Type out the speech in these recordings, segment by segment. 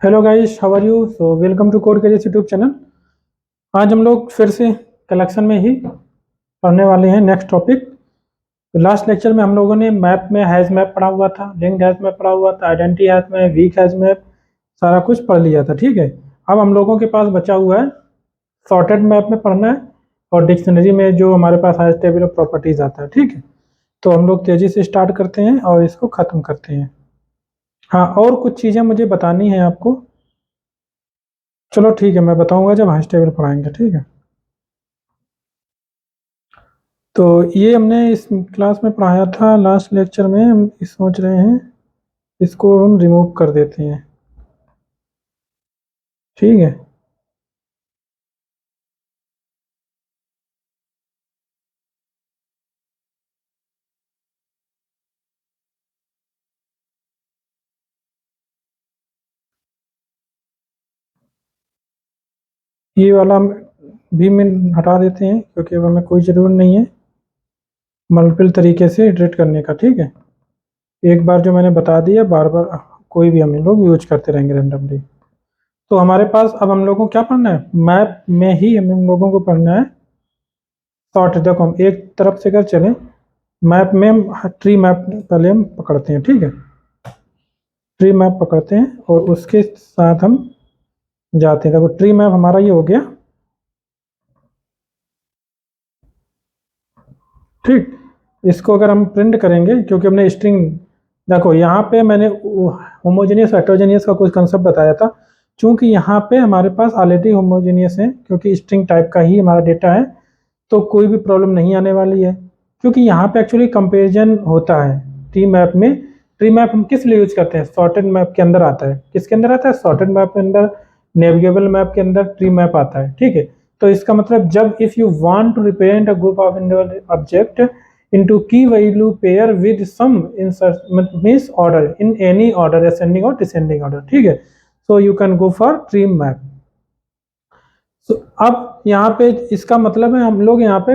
Hello guys, how are you? So welcome to Code Careers YouTube channel. आज हम लोग फिर से कलेक्शन में ही पढ़ने वाले हैं नेक्स्ट टॉपिक। तो लास्ट लेक्चर में हम लोगों ने मैप में हैज़ मैप पढ़ा हुआ था, लिंक्ड हैज़ मैप पढ़ा हुआ था, identity hash map, weak hash map, सारा कुछ पढ़ लिया था। ठीक है, अब हम लोगों के पास बचा हुआ है सॉर्टेड मैप में पढ़ना है और डिक्शनरी में जो हमारे पास हैज़ टेबल ऑफ प्रॉपर्टीज आता है। ठीक है, तो हम लोग तेज़ी से स्टार्ट करते हैं और इसको ख़त्म करते हैं। हाँ, और कुछ चीज़ें मुझे बतानी है आपको। चलो ठीक है, मैं बताऊंगा जब हैश टेबल पढ़ाएंगे। ठीक है, तो ये हमने इस क्लास में पढ़ाया था लास्ट लेक्चर में। हम सोच रहे हैं इसको हम रिमूव कर देते हैं। ठीक है, ये वाला भी में हटा देते हैं क्योंकि अब हमें कोई ज़रूरत नहीं है मल्टीपल तरीके से इटरेट करने का। ठीक है, एक बार जो मैंने बता दिया बार बार कोई भी हम लोग यूज करते रहेंगे रैंडमली। तो हमारे पास अब हम लोगों को क्या पढ़ना है, मैप में ही हम लोगों को पढ़ना है सॉर्ट। देखो हम एक तरफ से अगर चलें, मैप में हम ट्री मैप पहले हम पकड़ते हैं। ठीक है, ट्री मैप पकड़ते हैं और उसके साथ हम जाते हैं। देखो ट्री मैप हमारा ये हो गया। ठीक, इसको अगर हम प्रिंट करेंगे क्योंकि हमने स्ट्रिंग, देखो यहाँ पे मैंने होमोजेनियस हेटेरोजेनियस का कुछ कंसेप्ट बताया था। चूंकि यहाँ पे हमारे पास ऑलरेडी होमोजेनियस है क्योंकि स्ट्रिंग टाइप का ही हमारा डेटा है, तो कोई भी प्रॉब्लम नहीं आने वाली है। क्योंकि यहाँ पे एक्चुअली कंपेरिजन होता है ट्री मैप में। ट्री मैप हम किस लिए यूज करते हैं, सॉर्टेड मैप के अंदर आता है। किसके अंदर आता है, सॉर्टेड मैप के अंदर, नेविगेबल मैप के अंदर ट्री मैप आता है। ठीक है, तो इसका मतलब जब if you want to represent a group of individual object into key value pair with some insert means order in any order, ascending or descending order. ठीक है, so you can go for tree map. so अब यहाँ पे इसका मतलब है हम लोग यहाँ पे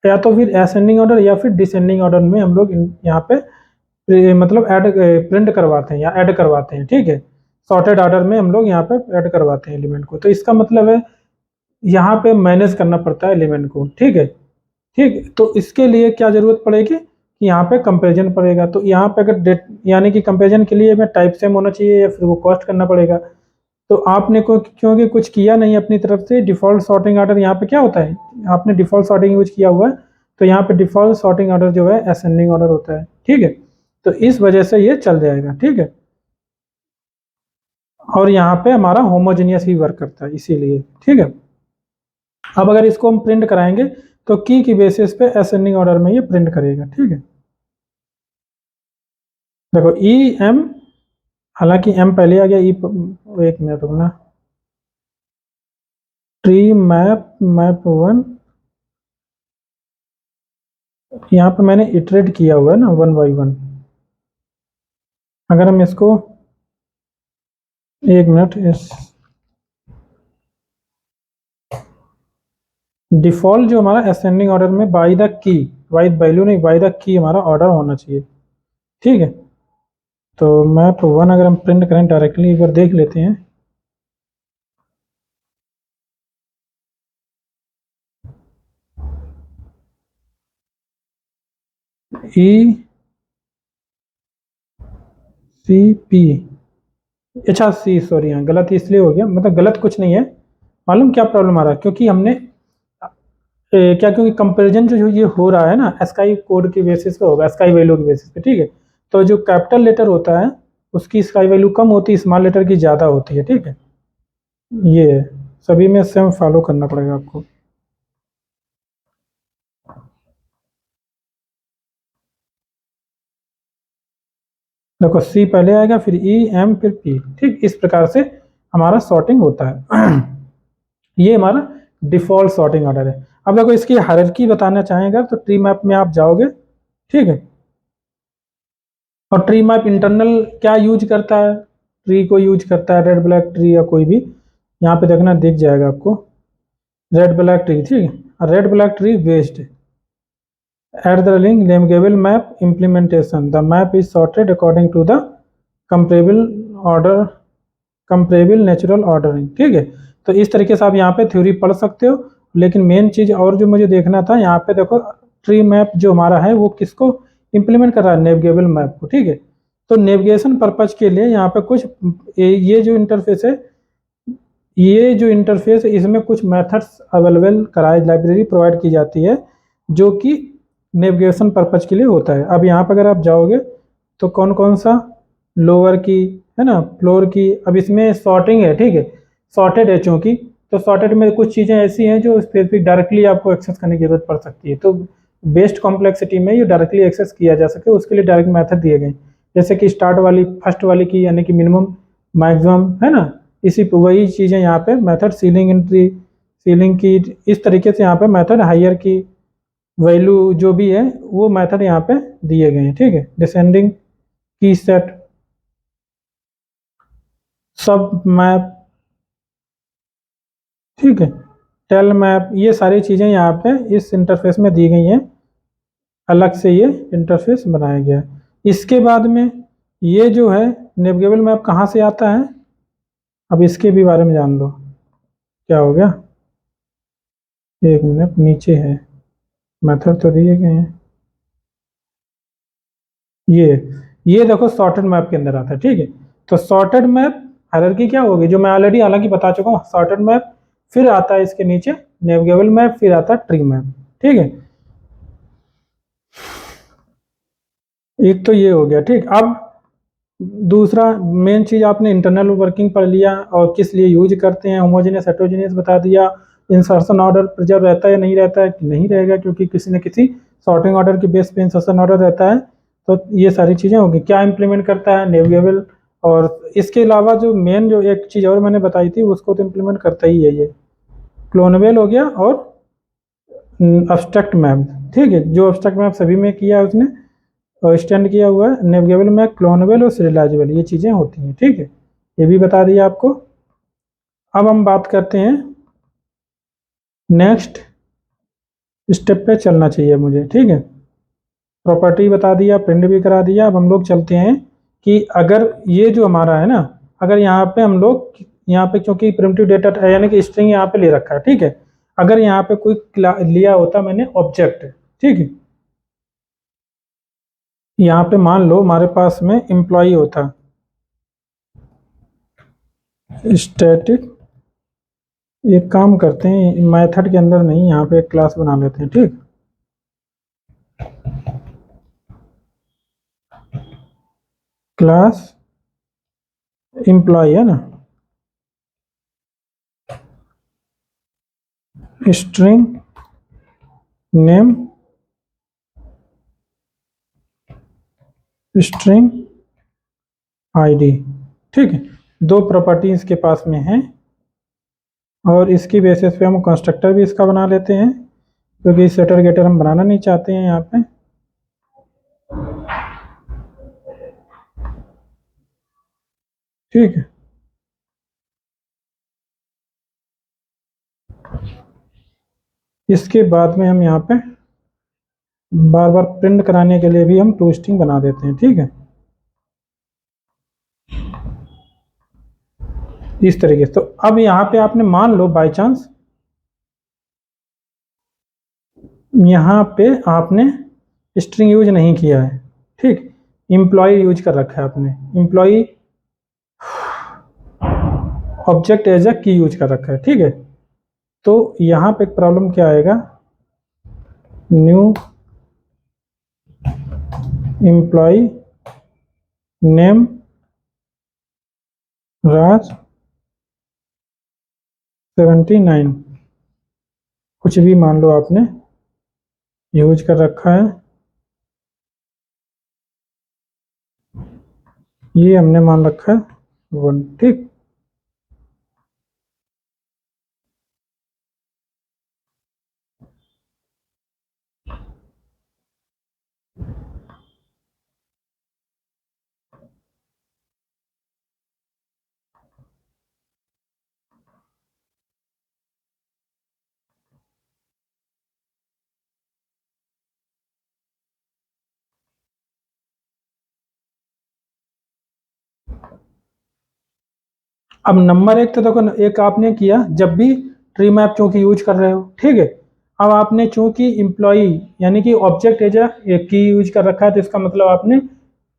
या तो फिर असेंडिंग ऑर्डर या फिर डिसेंडिंग ऑर्डर में हम लोग यहाँ पे मतलब ऐड प्रिंट करवाते हैं या ऐड करवाते हैं। ठीक है, सॉर्टेड ऑर्डर में हम लोग यहाँ पे ऐड करवाते हैं एलिमेंट को। तो इसका मतलब है यहाँ पे मैनेज करना पड़ता है एलिमेंट को। ठीक है, ठीक, तो इसके लिए क्या जरूरत पड़ेगी कि यहाँ पे कंपैरिजन पड़ेगा। तो यहाँ पे अगर डेट यानी कि कंपैरिजन के लिए मैं टाइप सेम होना चाहिए या फिर वो कॉस्ट करना पड़ेगा। तो आपने को क्योंकि कुछ किया नहीं अपनी तरफ से, डिफॉल्ट सॉर्टिंग ऑर्डर यहाँ पे क्या होता है, आपने डिफॉल्ट सॉर्टिंग यूज किया हुआ है, तो यहाँ पे डिफॉल्ट सॉर्टिंग ऑर्डर जो है असेंडिंग ऑर्डर होता है। ठीक है, तो इस वजह से ये चल जाएगा। ठीक है, और यहाँ पे हमारा होमोजेनियस ही वर्क करता है इसीलिए। ठीक है, अब अगर इसको हम प्रिंट कराएंगे तो की बेसिस पे असेंडिंग ऑर्डर में ये प्रिंट करेगा। ठीक है, देखो ई एम, हालांकि एम पहले आ गया, ई एक मिनट रुकना, ट्री मैप मैप वन, यहाँ पे मैंने इटरेट किया हुआ है ना वन बाई वन। अगर हम इसको एक मिनट, इस डिफॉल्ट जो हमारा असेंडिंग ऑर्डर में by the key, by value नहीं, बाई द की हमारा ऑर्डर होना चाहिए। ठीक है, तो मैप वन अगर हम प्रिंट करें डायरेक्टली, एक बार देख लेते हैं। ई सी पी, अच्छा सी, सॉरी हाँ गलत इसलिए हो गया, मतलब गलत कुछ नहीं है। मालूम क्या प्रॉब्लम आ रहा है, क्योंकि हमने क्या, क्योंकि कंपैरिजन जो ये हो रहा है ना स्काई कोड के बेसिस पे होगा, स्काई वैल्यू के बेसिस पे। ठीक है, तो जो कैपिटल लेटर होता है उसकी स्काई वैल्यू कम होती है, स्मॉल लेटर की ज़्यादा होती है। ठीक है, ये है, सभी में सेम फॉलो करना पड़ेगा आपको। देखो सी पहले आएगा, फिर ई एम, फिर पी। ठीक, इस प्रकार से हमारा सॉर्टिंग होता है। ये हमारा डिफॉल्ट सॉर्टिंग ऑर्डर है। अब देखो इसकी हायरार्की बताना चाहेंगे तो ट्री मैप में आप जाओगे। ठीक है, और ट्री मैप इंटरनल क्या यूज करता है, ट्री को यूज करता है, रेड ब्लैक ट्री या कोई भी, यहाँ पे देखना दिख जाएगा आपको, रेड ब्लैक ट्री। ठीक है, red black tree based at the link navigable map implementation, the map is sorted according to the comparable order comparable natural ordering, ठीक है। तो इस तरीके से आप यहाँ पे थ्योरी पढ़ सकते हो, लेकिन मेन चीज़ और जो मुझे देखना था यहाँ पे देखो, ट्री मैप जो हमारा है वो किसको इम्प्लीमेंट कर रहा है, नेविगेबल मैप को, ठीक है। तो नेविगेशन पर्पज के लिए यहाँ पे कुछ ये जो इंटरफेस है, ये जो इंटरफेस है इसमें कुछ मेथड्स अवेलेबल कराए, लाइब्रेरी प्रोवाइड की जाती है जो कि नेविगेशन पर्पज के लिए होता है। अब यहाँ पर अगर आप जाओगे तो कौन कौन सा, लोअर की है ना, फ्लोर की, अब इसमें सॉर्टिंग है, ठीक है, सॉर्टेड है चूँकि, तो सॉर्टेड में कुछ चीज़ें ऐसी हैं जो स्पेसिफिक डायरेक्टली आपको एक्सेस करने की जरूरत पड़ सकती है, तो बेस्ट कॉम्प्लेक्सिटी में ये डायरेक्टली एक्सेस किया जा सके उसके लिए डायरेक्ट मेथड दिए गए, जैसे कि स्टार्ट वाली फर्स्ट वाली की यानी कि मिनिमम मैक्सिमम, है ना, इसी वही चीज़ें यहाँ पे मेथड सीलिंग एंट्री, सीलिंग की, इस तरीके से यहाँ पे मेथड हायर की वैल्यू जो भी है वो मेथड यहाँ पे दिए गए हैं, ठीक है। डिसेंडिंग की सेट, सब मैप, ठीक है, टेल मैप, ये सारी चीज़ें यहाँ पे इस इंटरफेस में दी गई हैं, अलग से ये इंटरफेस बनाया गया है। इसके बाद में ये जो है नेविगेबल मैप कहाँ से आता है, अब इसके भी बारे में जान लो। क्या हो गया, एक मिनट, नीचे है, मेथड तो दिए गए हैं, ये देखो सॉर्टेड मैप के अंदर आता है, ठीक है। तो सॉर्टेड मैप हायरार्की क्या होगी, जो मैं ऑलरेडी हालांकि बता चुका हूँ, सॉर्टेड मैप, फिर आता है इसके नीचे नेविगेबल मैप, फिर आता है ट्री मैप, ठीक है। एक तो ये हो गया, ठीक। अब दूसरा मेन चीज, आपने इंटरनल वर्किंग पढ़ लिया और किस लिए यूज करते हैं, होमोजेनियस हेटेरोजेनियस बता दिया, इंसर्शन ऑर्डर प्रिजर्व रहता है या नहीं रहता है, नहीं रहेगा क्योंकि किसी न किसी सॉर्टिंग ऑर्डर के बेस पे इंसर्शन ऑर्डर रहता है। तो ये सारी चीज़ें होगी, क्या इंप्लीमेंट करता है नेविगेबल, और इसके अलावा जो मेन जो एक चीज़ और मैंने बताई थी उसको तो इम्प्लीमेंट करता ही है ये, क्लोनेबल हो गया और अब्स्ट्रैक्ट मैप, ठीक है, जो अब्स्ट्रैक्ट मैप सभी में किया है उसने और स्टैंड किया हुआ है, नेविगेबल में क्लोनेबल और सीरियलाइजेबल ये चीज़ें होती हैं, ठीक है, ये भी बता दिया आपको। अब हम बात करते हैं नेक्स्ट स्टेप पे चलना चाहिए मुझे, ठीक है। प्रॉपर्टी बता दिया, प्रिंट भी करा दिया, अब हम लोग चलते हैं कि अगर ये जो हमारा है ना, अगर यहाँ पे हम लोग यहाँ पे क्योंकि प्रिमिटिव डेटा यानी कि स्ट्रिंग यहाँ पे ले रखा है, ठीक है, अगर यहाँ पे कोई लिया होता मैंने ऑब्जेक्ट, ठीक है, यहाँ पे मान लो हमारे पास में एम्प्लॉय होता, स्टैटिक, एक काम करते हैं मेथड के अंदर नहीं, यहाँ पे एक क्लास बना लेते हैं, ठीक, क्लास एम्प्लॉय है ना, स्ट्रिंग नेम, स्ट्रिंग आईडी, ठीक है, दो प्रॉपर्टी इसके पास में है और इसकी बेसिस पे हम कंस्ट्रक्टर भी इसका बना लेते हैं क्योंकि सेटर गेटर हम बनाना नहीं चाहते हैं यहाँ पे, ठीक है। इसके बाद में हम यहाँ पे बार बार प्रिंट कराने के लिए भी हम टू स्ट्रिंग बना देते हैं, ठीक है, इस तरीके से। तो अब यहाँ पे आपने मान लो बाय चांस यहाँ पे आपने स्ट्रिंग यूज नहीं किया है, ठीक, एम्प्लॉय यूज कर रखा है आपने, एम्प्लॉय ऑब्जेक्ट एज अ की यूज कर रखा है, ठीक है। तो यहाँ पे एक प्रॉब्लम क्या आएगा, न्यू एम्प्लॉय नेम राज 79, कुछ भी मान लो आपने यूज कर रखा है, ये हमने मान रखा है 1, ठीक। अब नंबर एक तो देखो, एक आपने किया जब भी ट्री मैप चूंकि यूज कर रहे हो, ठीक है। अब आपने चूंकि इम्प्लॉई यानी कि ऑब्जेक्ट एज एक की यूज कर रखा है, तो इसका मतलब आपने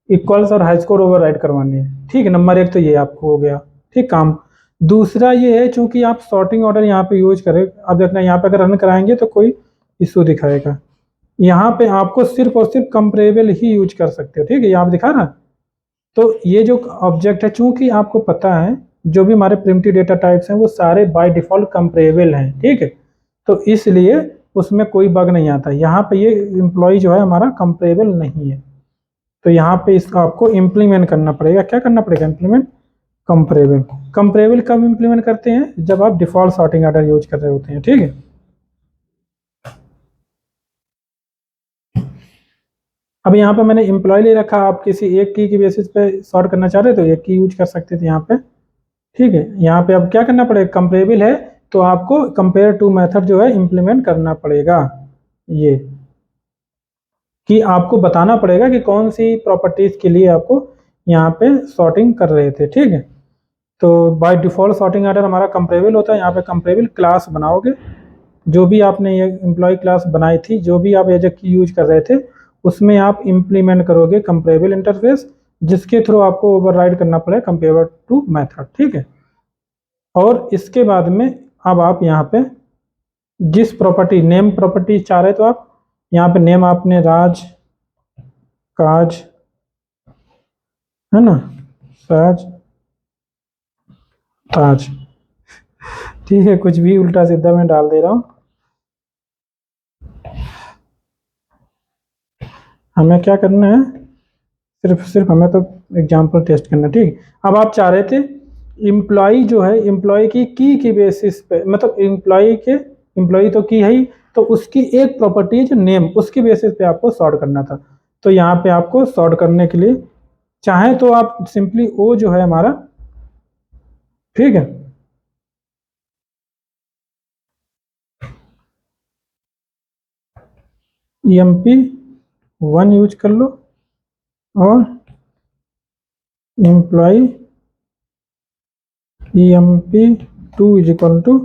इक्वल्स और हाई स्कोर ओवरराइड करवानी है, ठीक है। नंबर एक तो ये आपको हो गया, ठीक काम। दूसरा ये है, चूंकि आप सॉर्टिंग ऑर्डर यहाँ पे यूज करें, अब देखना यहाँ पे अगर रन कराएंगे तो कोई इशू दिखाएगा। यहाँ पे आपको सिर्फ और सिर्फ कंपेरेबल ही यूज कर सकते हो, ठीक है, ये आप दिखा ना। तो ये जो ऑब्जेक्ट है, चूंकि आपको पता है जो भी हमारे प्रिमिटिव डेटा टाइप्स हैं वो सारे बाय डिफॉल्ट कंपेरेबल हैं, ठीक है। तो इसलिए उसमें कोई बग नहीं आता। यहाँ पे ये एम्प्लॉय जो है हमारा कंपेरेबल नहीं है, तो यहाँ पे इसका आपको इम्प्लीमेंट करना पड़ेगा। क्या करना पड़ेगा? Implement comparable. कंपेरेबल कब इम्प्लीमेंट करते हैं? जब आप डिफॉल्ट सॉर्टिंग ऑर्डर यूज कर रहे होते हैं, ठीक है। अब यहाँ पे मैंने एम्प्लॉय ले रखा, आप किसी एक की बेसिस पे सॉर्ट करना चाह रहे हो तो एक की यूज कर सकते थे यहाँ पे, ठीक है। यहाँ पे अब क्या करना पड़ेगा? कंपेरेबल है तो आपको कंपेयर टू मेथड जो है इम्प्लीमेंट करना पड़ेगा। ये कि आपको बताना पड़ेगा कि कौन सी प्रॉपर्टीज के लिए आपको यहाँ पे सॉर्टिंग कर रहे थे, ठीक है। तो बाय डिफॉल्ट सॉर्टिंग ऑर्डर हमारा कंपेरेबल होता है। यहाँ पे कंपेरेबल क्लास बनाओगे, जो भी आपने ये एम्प्लॉय क्लास बनाई थी, जो भी आप एज की यूज कर रहे थे, उसमें आप इम्प्लीमेंट करोगे कंपेरेबल इंटरफेस, जिसके थ्रू आपको ओवरराइड करना पड़ेगा कंपेरेबल टू मेथड, ठीक है। और इसके बाद में अब आप यहाँ पे जिस प्रॉपर्टी नेम प्रॉपर्टी चाह रहे तो आप यहाँ पे नेम आपने राज काज, है ना, साज ताज, ठीक है, कुछ भी उल्टा सीधा मैं डाल दे रहा हूँ। हमें क्या करना है? सिर्फ सिर्फ हमें तो एग्जाम्पल टेस्ट करना, ठीक। अब आप चाह रहे थे इम्प्लॉई जो है, इम्प्लॉय की बेसिस पे, मतलब इम्प्लॉय तो की है ही, तो उसकी एक प्रॉपर्टी है जो नेम, उसकी बेसिस पे आपको सॉर्ट करना था। तो यहाँ पे आपको सॉर्ट करने के लिए चाहे तो आप सिंपली ओ जो है हमारा, ठीक है, EMP1 यूज कर लो और employ EMP2 is equal to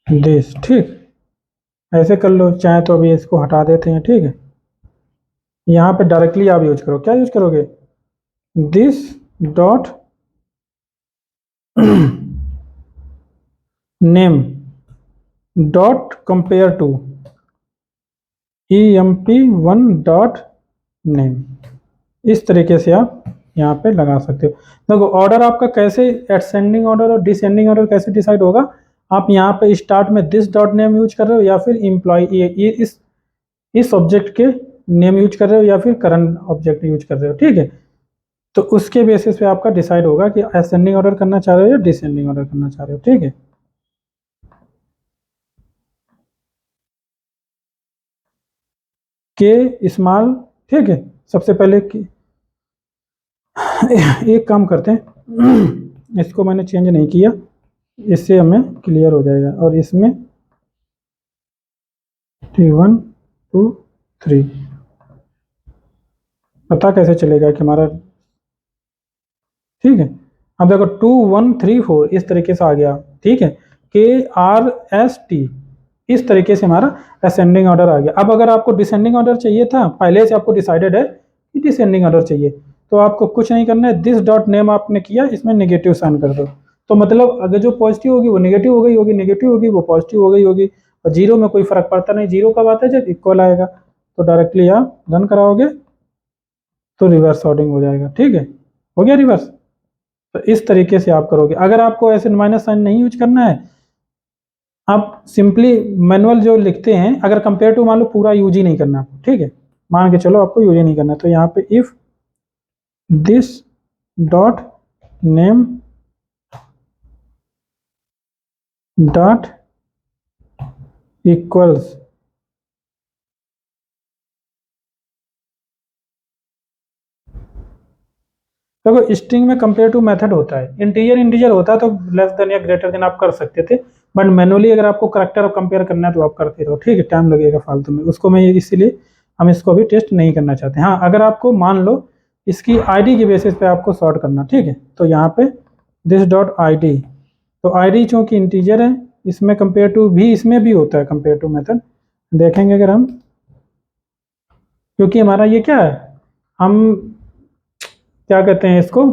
this, ठीक। ऐसे कर लो, चाहे तो अभी इसको हटा देते हैं, ठीक है। यहाँ पे डायरेक्टली आप यूज करो, क्या यूज करोगे? This dot name dot compare to EMP1 dot name, इस तरीके से आप यहाँ पे लगा सकते हो। देखो ऑर्डर आपका कैसे, एसेंडिंग ऑर्डर और डिसेंडिंग ऑर्डर कैसे डिसाइड होगा? आप यहाँ पे स्टार्ट में दिस डॉट नेम यूज कर रहे हो या फिर इम्प्लॉय इस ऑब्जेक्ट के नेम यूज कर रहे हो या फिर करंट ऑब्जेक्ट यूज कर रहे हो, ठीक है। तो उसके बेसिस पे आपका डिसाइड होगा कि असेंडिंग ऑर्डर करना चाह रहे हो या डिसेंडिंग ऑर्डर करना चाह रहे हो, ठीक है। के स्मॉल, ठीक है। सबसे पहले एक काम करते हैं, इसको मैंने चेंज नहीं किया, इससे हमें क्लियर हो जाएगा। और इसमें 3 1 2 3 पता कैसे चलेगा कि हमारा, ठीक है। अब देखो 2 1 3 4 इस तरीके से आ गया, ठीक है। KRST इस तरीके से हमारा असेंडिंग ऑर्डर आ गया। अब अगर आपको डिसेंडिंग ऑर्डर चाहिए था, पहले से आपको डिसाइडेड है कि डिसेंडिंग ऑर्डर चाहिए, तो आपको कुछ नहीं करना है, दिस डॉट नेम आपने किया, इसमें नेगेटिव साइन कर दो। तो मतलब अगर जो पॉजिटिव होगी वो नेगेटिव हो गई होगी, नेगेटिव होगी वो पॉजिटिव हो गई होगी, और जीरो में कोई फर्क पड़ता नहीं। जीरो कब आता है? जब इक्वल आएगा। तो डायरेक्टली आप रन कराओगे तो रिवर्स सॉर्टिंग हो जाएगा, ठीक है, हो गया रिवर्स। तो इस तरीके से आप करोगे। अगर आपको ऐसे माइनस साइन नहीं यूज करना है, आप सिंपली मैनुअल जो लिखते हैं, अगर कंपेयर टू मान लो पूरा यूज ही नहीं करना आपको, ठीक है, मान के चलो आपको यूज ही नहीं करना, तो यहाँ पे if this dot name dot equals देखो स्ट्रिंग में कंपेयर टू मेथड होता है, इंटीजर इंटीजर होता है तो लेस देन या ग्रेटर देन आप कर सकते थे, बट मैनुअली अगर आपको करेक्टर और कंपेयर करना है तो आप करते रहो, ठीक है। टाइम लगेगा फालतू में, उसको मैं इसीलिए हम इसको अभी टेस्ट नहीं करना चाहते। हाँ, अगर आपको मान लो इसकी आईडी के बेसिस पे आपको सॉर्ट करना, ठीक है, तो यहाँ पे दिस डॉट आई डी। तो आई डी चूँकि इंटीजर है, इसमें कंपेयर टू भी, इसमें भी होता है कंपेयर टू मेथड। देखेंगे अगर हम, क्योंकि हमारा ये क्या है, हम क्या कहते हैं इसको,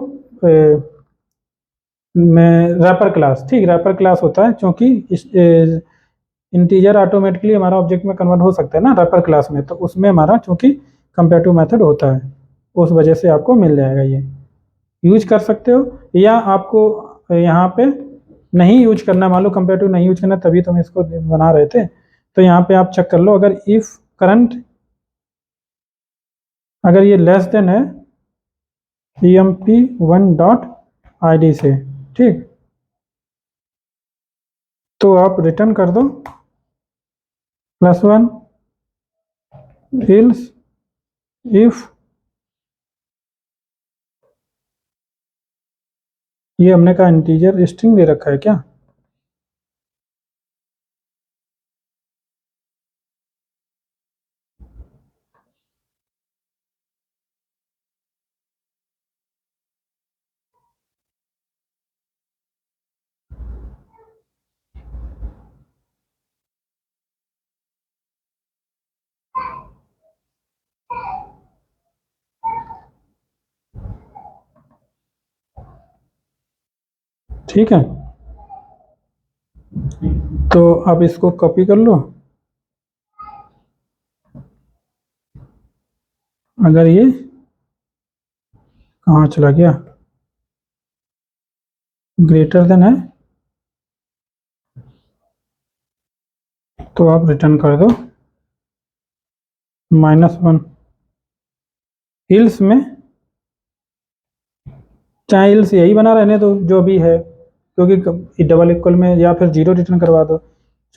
में रैपर क्लास, ठीक, रैपर क्लास होता है, क्योंकि इंटीजर ऑटोमेटिकली हमारा ऑब्जेक्ट में कन्वर्ट हो सकता है ना रैपर क्लास में, तो उसमें हमारा चूंकि कंपेरेटिव मेथड होता है, उस वजह से आपको मिल जाएगा। ये यूज कर सकते हो, या आपको यहाँ पे नहीं यूज करना, मान लो कंपेरेटिव नहीं यूज करना, तभी तो हम इसको बना रहे थे। तो यहाँ पे आप चेक कर लो, अगर इफ करंट, अगर ये लेस देन है emp1 डॉट आई डी से, ठीक, तो आप रिटर्न कर दो +1 एल्स इफ, ये हमने कहा इंटीजर स्ट्रिंग दे रखा है क्या, ठीक है। तो आप इसको कॉपी कर लो, अगर ये कहाँ चला गया, ग्रेटर देन है, तो आप रिटर्न कर दो -1 हिल्स में, चाहे हिल्स यही बना रहने दो जो भी है, क्योंकि डबल इक्वल में, या फिर 0 रिटर्न करवा दो,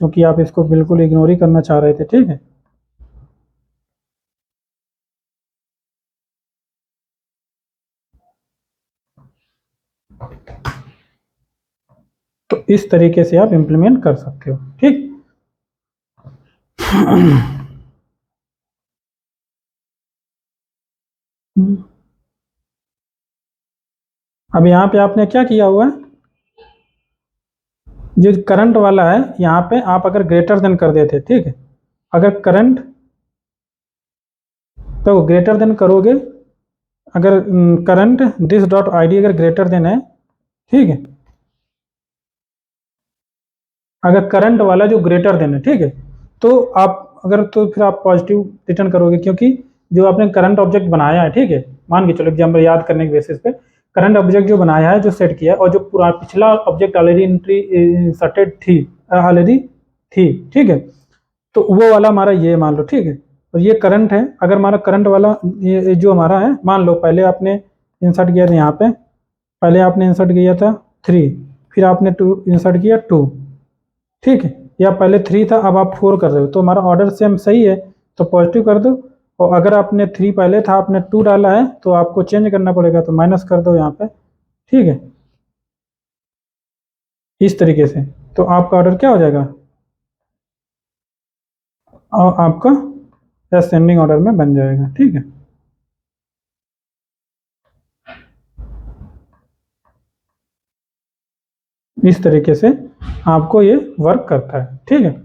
क्योंकि आप इसको बिल्कुल इग्नोर ही करना चाह रहे थे, ठीक है। तो इस तरीके से आप इम्प्लीमेंट कर सकते हो, ठीक। अब यहाँ पे आपने क्या किया हुआ है, जो करंट वाला है यहाँ पे आप अगर ग्रेटर देन कर देते, ठीक है, अगर करंट, तो ग्रेटर देन करोगे, अगर current this dot I D अगर ग्रेटर देन है, ठीक है, अगर करंट वाला जो ग्रेटर देन है, ठीक है, तो आप अगर, तो फिर आप पॉजिटिव रिटर्न करोगे, क्योंकि जो आपने करंट ऑब्जेक्ट बनाया है, ठीक है, मान के चलो एग्जाम्पल याद करने के बेसिस पे, करंट ऑब्जेक्ट जो बनाया है, जो सेट किया है, और जो पूरा पिछला ऑब्जेक्ट ऑलरेडी एंट्री इंसर्टेड थी, ऑलरेडी थी, ठीक है, तो वो वाला हमारा ये मान लो, ठीक है, और ये करंट है, अगर हमारा करंट वाला ये जो हमारा है, मान लो पहले आपने इंसर्ट किया था यहाँ पे, पहले आपने इंसर्ट किया था 3, फिर आपने 2 इंसर्ट किया 2, ठीक है, या पहले 3 था अब आप 4 कर रहे हो, तो हमारा ऑर्डर सेम सही है, तो पॉजिटिव कर दो, और अगर आपने 3 पहले था, आपने 2 डाला है, तो आपको चेंज करना पड़ेगा, तो माइनस कर दो यहाँ पे, ठीक है, इस तरीके से, तो आपका ऑर्डर क्या हो जाएगा, और आपका असेंडिंग ऑर्डर में बन जाएगा, ठीक है। इस तरीके से आपको ये वर्क करता है, ठीक है।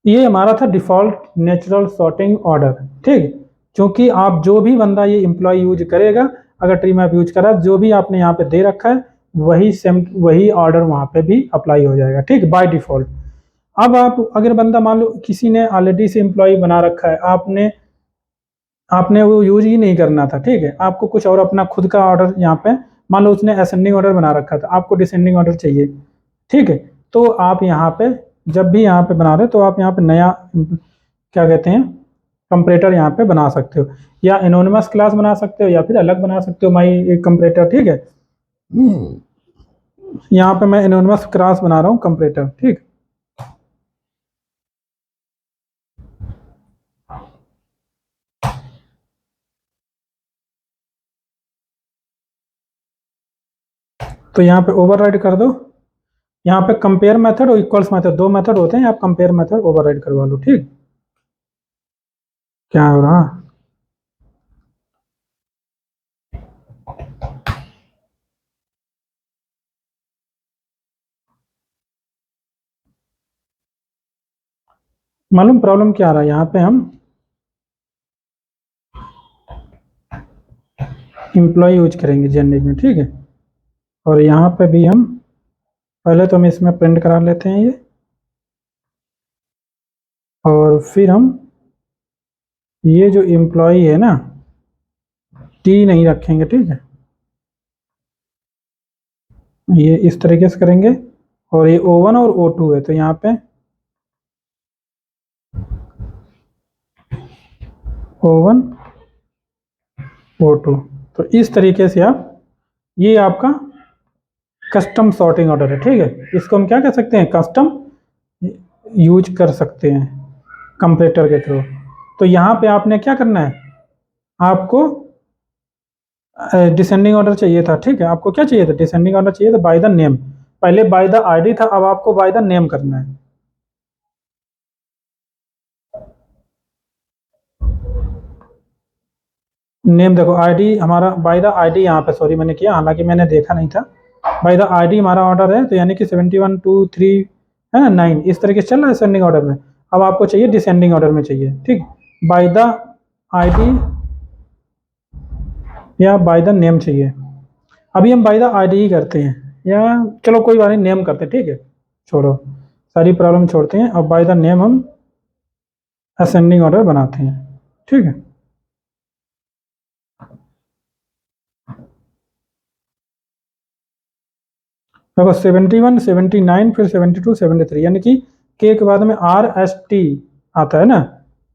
ये हमारा था डिफ़ॉल्ट नेचुरल सॉर्टिंग ऑर्डर, ठीक है, क्योंकि आप जो भी बंदा ये एम्प्लॉय यूज करेगा, अगर ट्री मैप यूज करा, जो भी आपने यहाँ पे दे रखा है, वही सेम वही ऑर्डर वहाँ पे भी अप्लाई हो जाएगा, ठीक, बाय डिफ़ॉल्ट। अब आप अगर बंदा मान लो किसी ने ऑलरेडी से एम्प्लॉय बना रखा है, आपने आपने वो यूज ही नहीं करना था, ठीक है, आपको कुछ और अपना खुद का ऑर्डर यहाँ पे, मान लो उसने असेंडिंग ऑर्डर बना रखा था, आपको डिसेंडिंग ऑर्डर चाहिए, ठीक है, तो आप यहाँ पे जब भी यहाँ पे बना रहे हो, तो आप यहाँ पे नया क्या कहते हैं कंपरेटर यहाँ पे बना सकते हो, या एनोनिमस क्लास बना सकते हो, या फिर अलग बना सकते हो माई कंपरेटर, ठीक है। यहाँ पे मैं एनोनिमस क्लास बना रहा हूँ कंपरेटर, ठीक। तो यहाँ पे ओवरराइड कर दो, यहाँ पे कंपेयर मेथड और इक्वल्स मेथड, दो मेथड होते हैं, आप कंपेयर मेथड ओवरराइड करवा लो, ठीक। क्या हो रहा, मालूम प्रॉब्लम क्या आ रहा है, यहाँ पे हम एम्प्लॉय यूज करेंगे जेनेरिक में, ठीक है। और यहाँ पे भी हम पहले तो हम इसमें प्रिंट करा लेते हैं ये, और फिर हम ये जो एम्प्लॉय है ना, टी नहीं रखेंगे, ठीक है। ये इस तरीके से करेंगे, और ये O1 और O2 है, तो यहाँ पे O1 O2, तो इस तरीके से आप, ये आपका कस्टम सॉर्टिंग ऑर्डर है, ठीक है। इसको हम क्या कह सकते हैं, कस्टम यूज कर सकते हैं कंपैरेटर के थ्रू। तो यहाँ पे आपने क्या करना है, आपको डिसेंडिंग ऑर्डर चाहिए था, ठीक है। आपको क्या चाहिए था, डिसेंडिंग ऑर्डर चाहिए था बाय द नेम। पहले बाय द आईडी था, अब आपको बाय द नेम करना है। नेम देखो, आईडी हमारा बाय द आईडी यहाँ पे, सॉरी मैंने किया, हालांकि मैंने देखा नहीं था। बाय द आईडी हमारा ऑर्डर है, तो यानी कि 71 2 3 है ना, 9 इस तरीके से चल रहा है असेंडिंग ऑर्डर में। अब आपको चाहिए डिसेंडिंग ऑर्डर में चाहिए, ठीक। बाय द आईडी या बाय द नेम चाहिए। अभी हम बाय द आईडी ही करते हैं, या चलो कोई बात नहीं, नेम करते हैं, ठीक है। छोड़ो, सारी प्रॉब्लम छोड़ते हैं, अब बाय द नेम हम असेंडिंग ऑर्डर बनाते हैं, ठीक है। देखो 71 79 फिर 72 73, यानी कि के के बाद में RST आता है ना,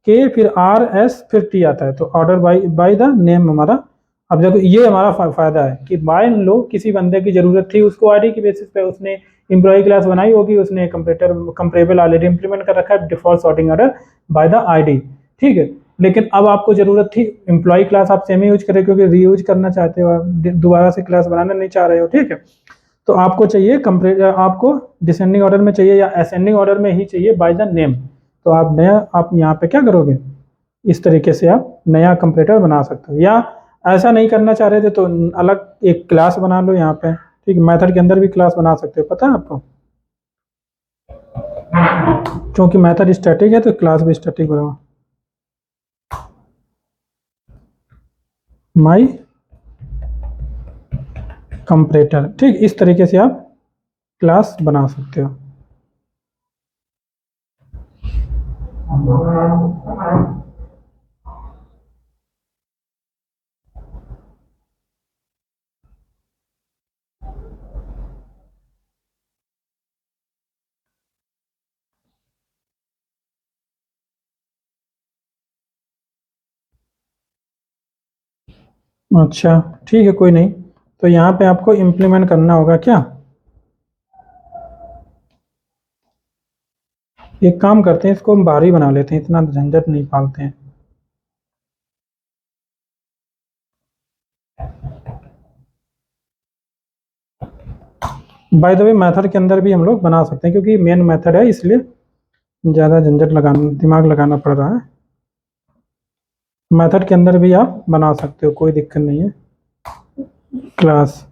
के फिर RS फिर T आता है, तो ऑर्डर बाय द नेम हमारा। अब देखो ये हमारा फायदा है कि मान लो किसी बंदे की जरूरत थी, उसको आईडी की बेसिस पे उसने एम्प्लॉय क्लास बनाई होगी, उसने कंपरेबल ऑलरेडी इंप्लीमेंट कर रखा है, default sorting order by the ID, ठीक है। लेकिन अब आपको जरूरत थी एम्प्लॉय क्लास, आप सेम यूज करें क्योंकि रीयूज करना चाहते हो, आप दोबारा से क्लास बनाना नहीं चाह रहे हो, ठीक है। तो आपको चाहिए आपको डिसेंडिंग ऑर्डर में चाहिए या असेंडिंग ऑर्डर में ही चाहिए बाय द नेम। तो आप यहाँ पे क्या करोगे, इस तरीके से आप नया कंपरेटर बना सकते हो, या ऐसा नहीं करना चाह रहे थे तो अलग एक क्लास बना लो यहाँ पे, ठीक है। मेथड के अंदर भी क्लास बना सकते हो, पता है आपको, क्योंकि मेथड स्टैटिक है तो क्लास भी स्टैटिक बनाओ। माई कंपरेटर, ठीक, इस तरीके से आप क्लास बना सकते हो। अच्छा ठीक है, कोई नहीं। तो यहाँ पे आपको इम्प्लीमेंट करना होगा क्या, एक काम करते हैं, इसको हम बाहर ही बना लेते हैं, इतना झंझट नहीं पालते हैं। बाय द वे मेथड के अंदर भी हम लोग बना सकते हैं, क्योंकि मेन मेथड है, इसलिए ज़्यादा झंझट लगाना, दिमाग लगाना पड़ रहा है। मेथड के अंदर भी आप बना सकते हो, कोई दिक्कत नहीं है। क्लास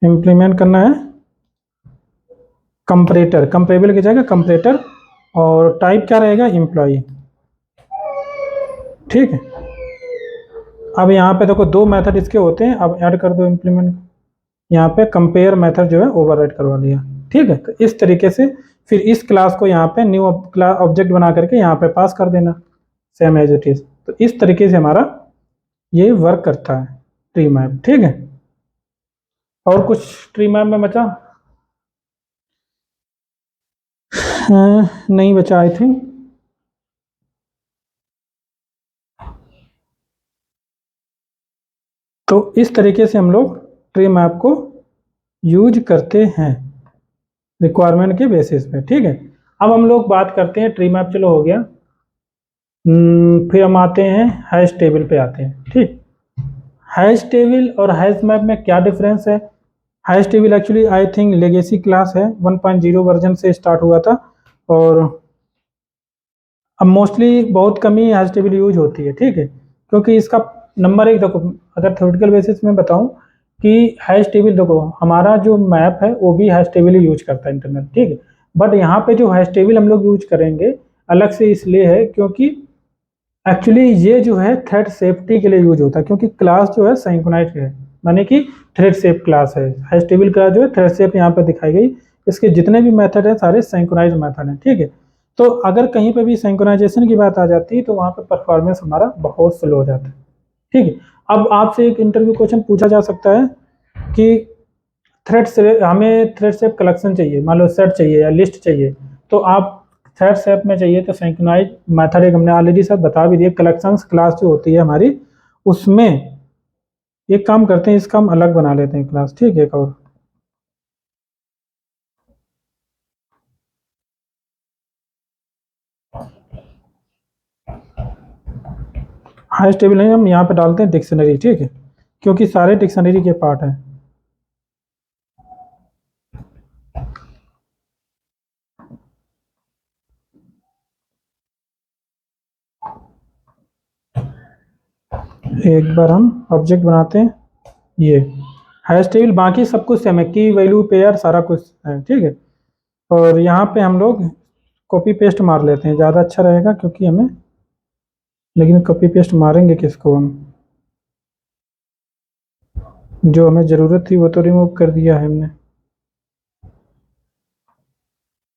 इम्प्लीमेंट करना है कंपरेटर, कंपरेबल की जगह कंपरेटर, और टाइप क्या रहेगा, एम्प्लॉय, ठीक है। अब यहाँ पे देखो दो मेथड इसके होते हैं, अब ऐड कर दो इम्प्लीमेंट, यहाँ पे कंपेयर मेथड जो है ओवरराइड करवा दिया, ठीक है। तो इस तरीके से फिर इस क्लास को यहाँ पे न्यू क्लास ऑब्जेक्ट बना करके यहाँ पे पास कर देना, सेम एज इट इज। तो इस तरीके से हमारा ये वर्क करता है ट्री मैप, ठीक है। और कुछ ट्री मैप में बचा, नहीं बचा आई थिंक। तो इस तरीके से हम लोग ट्री मैप को यूज करते हैं रिक्वायरमेंट के बेसिस पे, ठीक है। अब हम लोग बात करते हैं ट्री मैप, चलो हो गया। फिर हम आते हैं हैश टेबल पे आते हैं, ठीक। हैश टेबल और हैश मैप में क्या डिफरेंस है, hash table actually I think legacy class है, 1.0 वर्जन से स्टार्ट हुआ था, और अब मोस्टली बहुत कम ही हैश टेबल यूज होती है, ठीक है। क्योंकि इसका नंबर एक देखो, अगर थ्योरेटिकल बेसिस में बताऊं कि हैश टेबल देखो, हमारा जो मैप है वो भी हैश टेबल ही यूज करता है इंटरनेट, ठीक है। बट यहाँ पे जो हैश टेबल हम लोग यूज करेंगे, अलग से इसलिए है क्योंकि एक्चुअली ये जो है थ्रेड सेफ्टी के लिए यूज होता है, क्योंकि क्लास जो है सिंक्रोनाइज है, माने कि थ्रेड सेफ क्लास है। हैश टेबल क्लास जो है थ्रेड सेफ यहाँ पर दिखाई गई, इसके जितने भी मेथड हैं सारे सिंक्रोनाइज मेथड हैं, ठीक है। तो अगर कहीं पे भी सिंक्रोनाइजेशन की बात आ जाती है तो वहाँ पे परफॉर्मेंस हमारा बहुत स्लो हो जाता है, ठीक है। अब आपसे एक इंटरव्यू क्वेश्चन पूछा जा सकता है कि थ्रेड से हमें थ्रेड सेप कलेक्शन चाहिए, मान लो सेट चाहिए या लिस्ट चाहिए, तो आप थ्रेड सेप में चाहिए तो सिंक्रोनाइज मेथड एक हमने ऑलरेडी सब बता भी दिया। कलेक्शंस क्लास जो होती है हमारी, उसमें एक काम करते हैं, इसका हम अलग बना लेते हैं क्लास, ठीक है। एक और हाइस टेबल नहीं, हम यहाँ पे डालते हैं डिक्शनरी, ठीक है, क्योंकि सारे डिक्शनरी के पार्ट हैं। एक बार हम ऑब्जेक्ट बनाते हैं, ये हैश टेबल, बाकी सब कुछ सेम है, की वैल्यू पेयर सारा कुछ है, ठीक है। और यहाँ पे हम लोग कॉपी पेस्ट मार लेते हैं, ज़्यादा अच्छा रहेगा, क्योंकि हमें, लेकिन कॉपी पेस्ट मारेंगे किसको हम, जो हमें ज़रूरत थी वो तो रिमूव कर दिया है हमने।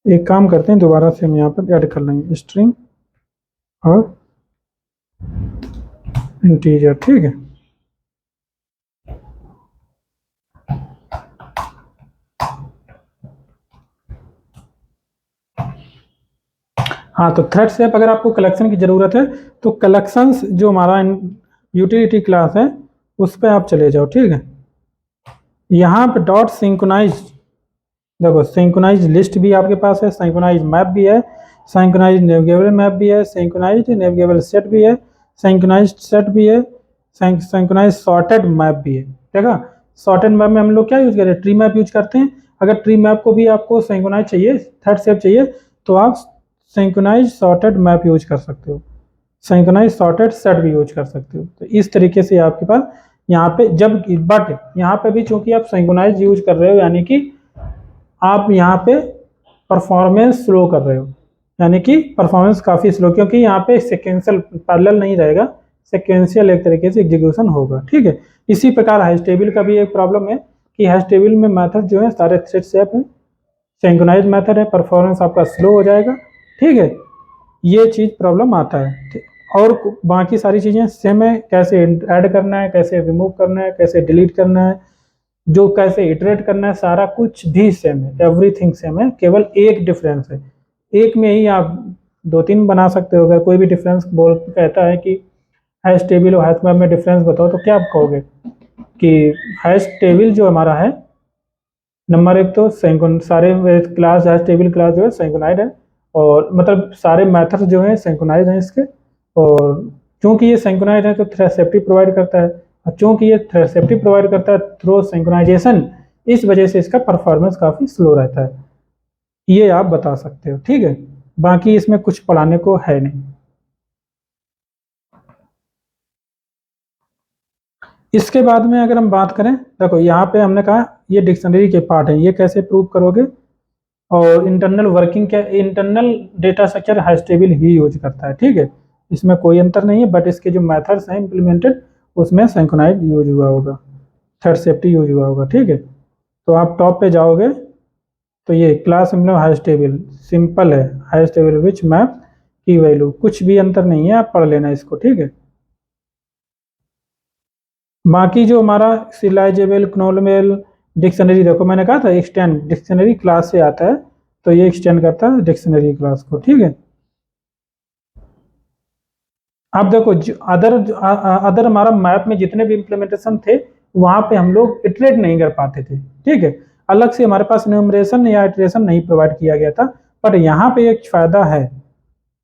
एक काम करते हैं, दोबारा से हम यहाँ पर ऐड कर लेंगे स्ट्रिंग और इंटीजर, ठीक है। हाँ, तो थ्रेड से अगर आपको कलेक्शन की ज़रूरत है तो कलेक्शंस जो हमारा यूटिलिटी क्लास है उस पर आप चले जाओ, ठीक है। यहाँ पे डॉट सिंक्रोनाइज, देखो सिंक्रोनाइज लिस्ट भी आपके पास है, सिंक्रोनाइज मैप भी है, सिंक्रोनाइज नेविगेबल मैप भी है, सिंक्रोनाइज नेविगेबल सेट भी है, सिंक्रोनाइज सेट भी है, सिंक्रोनाइज सॉर्टेड मैप भी है, ठीक है। सॉर्टेड मैप में हम लोग क्या यूज करें, ट्री मैप यूज करते हैं। अगर ट्री मैप को भी आपको सिंक्रोनाइज चाहिए, थर्ड स्टेप चाहिए, तो आप सिंक्रोनाइज सॉर्टेड मैप यूज कर सकते हो, सिंक्रोनाइज सॉर्टेड सेट भी यूज कर सकते हो। तो इस तरीके से आपके पास यहाँ पे जब, बट यहाँ पे भी चूंकि आप सिंक्रोनाइज यूज कर रहे हो, यानी कि आप यहाँ पे परफॉर्मेंस स्लो कर रहे हो, यानी कि परफॉर्मेंस काफ़ी स्लो, क्योंकि यहाँ पे सिक्वेंशियल पैरेलल नहीं रहेगा, सिक्वेंशियल एक तरीके से एग्जीक्यूशन होगा, ठीक है। इसी प्रकार हैश टेबल का भी एक प्रॉब्लम है कि हैश टेबल में मेथड जो है सारे थ्रेड सेप हैं, सिंक्रोनाइज मेथड है, परफॉर्मेंस आपका स्लो हो जाएगा, ठीक है। ये चीज़ प्रॉब्लम आता है, और बाकी सारी चीज़ें सेम है, कैसे ऐड करना है, कैसे रिमूव करना है, कैसे डिलीट करना है, जो कैसे इटरेट करना है, सारा कुछ भी सेम है, एवरीथिंग सेम है, केवल एक डिफरेंस है। एक में ही आप दो तीन बना सकते हो। अगर कोई भी डिफरेंस बोल कहता है कि हैश टेबल और हैश मैप में डिफरेंस बताओ, तो क्या आप कहोगे कि हैश टेबल जो हमारा है, नंबर एक तो सारे क्लास हैश टेबल क्लास जो है सिंक्रोनाइज है, और मतलब सारे मेथड्स जो हैं सिंक्रोनाइज हैं इसके, और चूंकि ये सिंक्रोनाइज है तो थ्रेड सेफ्टी प्रोवाइड करता है, और चूंकि ये थ्रेड सेफ्टी प्रोवाइड करता है थ्रू सिंक्रोनाइजेशन, इस वजह से इसका परफॉर्मेंस काफ़ी स्लो रहता है। ये आप बता सकते हो, ठीक है। बाकी इसमें कुछ पढ़ाने को है नहीं। इसके बाद में अगर हम बात करें, देखो यहाँ पे हमने कहा ये डिक्शनरी के पार्ट है, ये कैसे प्रूव करोगे, और इंटरनल वर्किंग क्या, internal data structure hash table ही यूज करता है, ठीक है। इसमें कोई अंतर नहीं है, बट इसके जो मेथड्स हैं इम्प्लीमेंटेड, उसमें सिंक्रोनाइज यूज हुआ होगा, थ्रेड सेफ्टी यूज हुआ होगा, ठीक है। तो आप टॉप पे जाओगे तो ये क्लास मतलब हैश टेबल सिंपल है, हैश टेबल विच मैप की वैल्यू, कुछ भी अंतर नहीं है, आप पढ़ लेना इसको, ठीक है। बाकी जो हमारा सिलाइजेबल क्नोलेबल डिक्शनरी, देखो मैंने कहा था एक्सटेंड डिक्शनरी क्लास से आता है, तो ये एक्सटेंड करता है डिक्शनरी क्लास को, ठीक है। अब देखो अदर अदर हमारा मैप में जितने भी इम्प्लीमेंटेशन थे, वहां पे हम लोग इटरेट नहीं कर पाते थे, ठीक है। अलग से हमारे पास न्यूमरेशन या इटरेशन नहीं प्रोवाइड किया गया था, पर यहाँ पे एक फायदा है,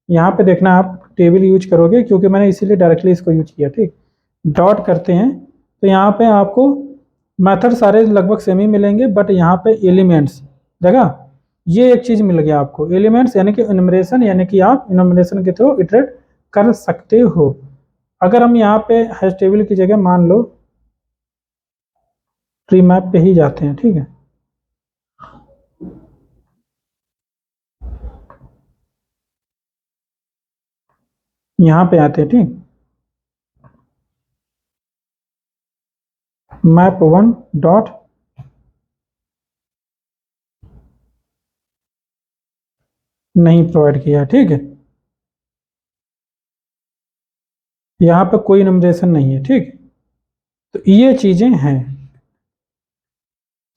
यहाँ पे देखना आप टेबल यूज करोगे, क्योंकि मैंने इसीलिए डायरेक्टली इसको यूज किया, ठीक। डॉट करते हैं तो यहाँ पे आपको मेथड सारे लगभग सेम ही मिलेंगे, बट यहाँ पे एलिमेंट्स, देखा, ये एक चीज मिल गया आपको, एलिमेंट्स यानी कि इनमरेशन, यानी कि आप इनमरेशन के थ्रू इटरेट कर सकते हो। अगर हम यहाँ पे हैश टेबल की जगह मान लो ट्री मैप पे ही जाते हैं, ठीक है। यहाँ पे आते हैं, ठीक। मैप वन डॉट नहीं प्रोवाइड किया, ठीक है। यहाँ पे कोई नंबरेशन नहीं है, ठीक। तो ये चीजें हैं,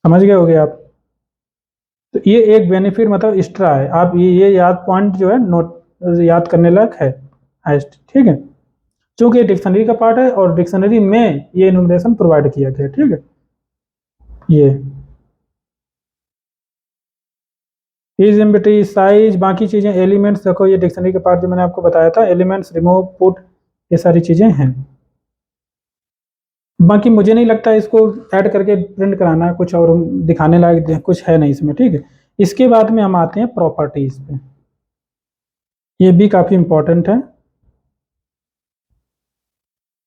समझ गए होगे आप। तो ये एक बेनिफिट मतलब एक्स्ट्रा है, आप ये याद पॉइंट जो है नोट याद करने लायक है हाइस्ट, ठीक है। क्योंकि ये डिक्शनरी का पार्ट है और डिक्शनरी में ये इनुमरेशन प्रोवाइड किया गया, ठीक है। ये इज एम्बिटी साइज बाकी चीजें एलिमेंट्स देखो, ये डिक्शनरी का पार्ट जो मैंने आपको बताया था, एलिमेंट्स रिमूव पुट ये सारी चीजें हैं। बाकी मुझे नहीं लगता इसको ऐड करके प्रिंट कराना कुछ और दिखाने लायक कुछ है नहीं इसमें, ठीक है। इसके बाद में हम आते हैं प्रॉपर्टीज पे, ये भी काफी इंपॉर्टेंट है।